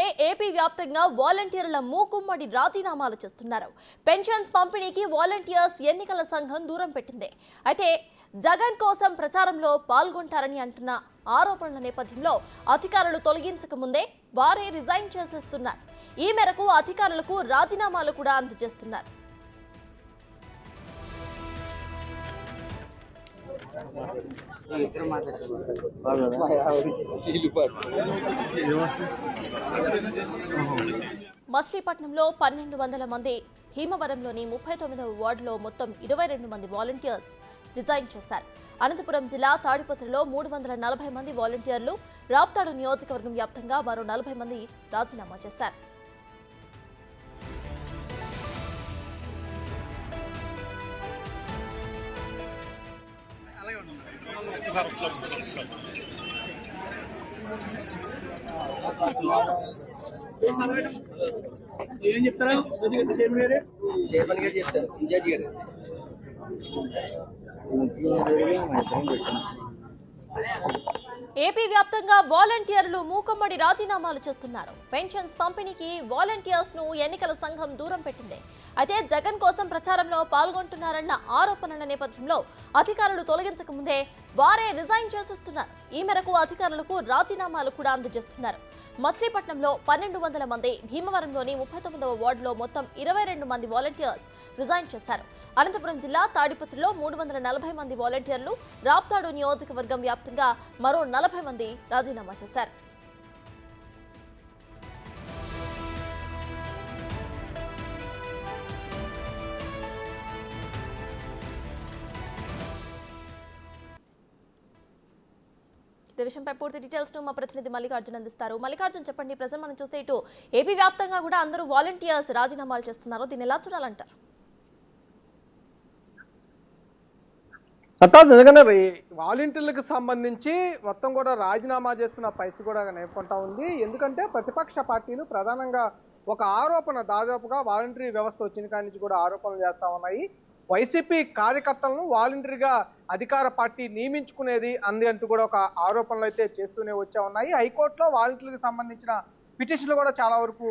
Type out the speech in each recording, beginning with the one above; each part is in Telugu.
చూస్తే ఏపీ వ్యాప్తంగా వాలంటీర్ల మూకుమ్మడి రాజీనామాలు చేస్తున్నారు. పెన్షన్స్ పంపిణీకి వాలంటీర్స్ ఎన్నికల సంఘం దూరం పెట్టింది. అయితే జగన్ కోసం ప్రచారంలో పాల్గొంటారని అంటున్న ఆరోపణల నేపథ్యంలో అధికారులు తొలగించక ముందే వారే రిజైన్ చేసేస్తున్నారు. ఈ మేరకు అధికారులకు రాజీనామాలు కూడా అందజేస్తున్నారు. మచిలీపట్నంలో 1200 మంది, భీమవరంలోని 39వ వార్డులో మొత్తం 22 మంది వాలంటీర్స్ రిజైన్ చేశారు. అనంతపురం జిల్లా తాడిపత్రిలో 340 మంది వాలంటీర్లు, రాప్తాడు నియోజకవర్గం వ్యాప్తంగా మరో 40 మంది రాజీనామా చేశారు. ఏం చెప్తారా ఇన్ఛార్జ్ గారు ఏపీ వ్యాప్తంగా వాలంటీర్లు మూకుమ్మడి రాజీనామాలు చేస్తున్నారు. పెన్షన్స్ పంపిణీకి వాలంటీర్స్ ను ఎన్నికల సంఘం దూరం పెట్టింది. అయితే జగన్ కోసం ప్రచారంలో పాల్గొంటున్నారన్న ఆరోపణల నేపథ్యంలో అధికారులు తొలగించక ముందే వారే రిజైన్ చేసేస్తున్నారు. ఈ మేరకు అధికారులకు రాజీనామాలు కూడా అందజేస్తున్నారు. మచిలీపట్నంలో 1200 మంది, భీమవరంలోని 39వ వార్డులో మొత్తం 22 మంది వాలంటీర్స్ రిజైన్ చేశారు. అనంతపురం జిల్లా తాడిపత్రిలో 340 మంది వాలంటీర్లు, రాప్తాడు నియోజకవర్గం వ్యాప్తంగా మరో 40 మంది రాజీనామా చేశారు. ఈ విషయంపై పూర్తి డీటెయిల్స్ ను మా ప్రతినిధి మల్లికార్జున్ అందిస్తారు. మల్లికార్జున్, చెప్పండి, ప్రజెంట్ మనం చూస్తే ఇటు ఏపీ వ్యాప్తంగా కూడా అందరూ వాలంటీర్స్ రాజీనామాలు చేస్తున్నారు. దీన్ని ఎలా చూడాలంటారు? నిజంగానే వాలంటీర్లకు సంబంధించి మొత్తం కూడా రాజీనామా చేస్తున్న పరిస్థితి కూడా నేర్కొంటా ఉంది. ఎందుకంటే ప్రతిపక్ష పార్టీలు ప్రధానంగా ఒక ఆరోపణ, దాదాపుగా వాలంటరీ వ్యవస్థ వచ్చిన కాడి నుంచి కూడా ఆరోపణలు చేస్తా ఉన్నాయి. వైసీపీ కార్యకర్తలను వాలంటరీగా అధికార పార్టీ నియమించుకునేది అంది అంటూ కూడా ఒక ఆరోపణలు అయితే చేస్తూనే వచ్చా ఉన్నాయి. హైకోర్టులో వాలంటీర్లకు సంబంధించిన పిటిషన్లు కూడా చాలా వరకు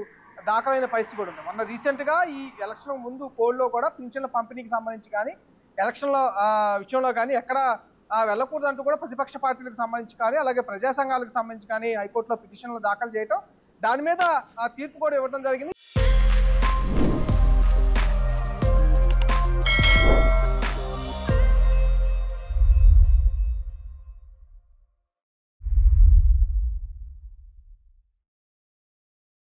దాఖలైన పరిస్థితి కూడా ఉంది. మొన్న రీసెంట్ గా ఈ ఎలక్షన్ ముందు కోడ్లో కూడా పింఛన్ల పంపిణీకి సంబంధించి కానీ, ఎలక్షన్ల విషయంలో కానీ ఎక్కడ వెళ్ళకూడదంటూ కూడా ప్రతిపక్ష పార్టీలకు సంబంధించి కానీ, అలాగే ప్రజా సంఘాలకు సంబంధించి కానీ హైకోర్టులో పిటిషన్లు దాఖలు చేయటం, దాని మీద తీర్పు కూడా ఇవ్వడం జరిగింది.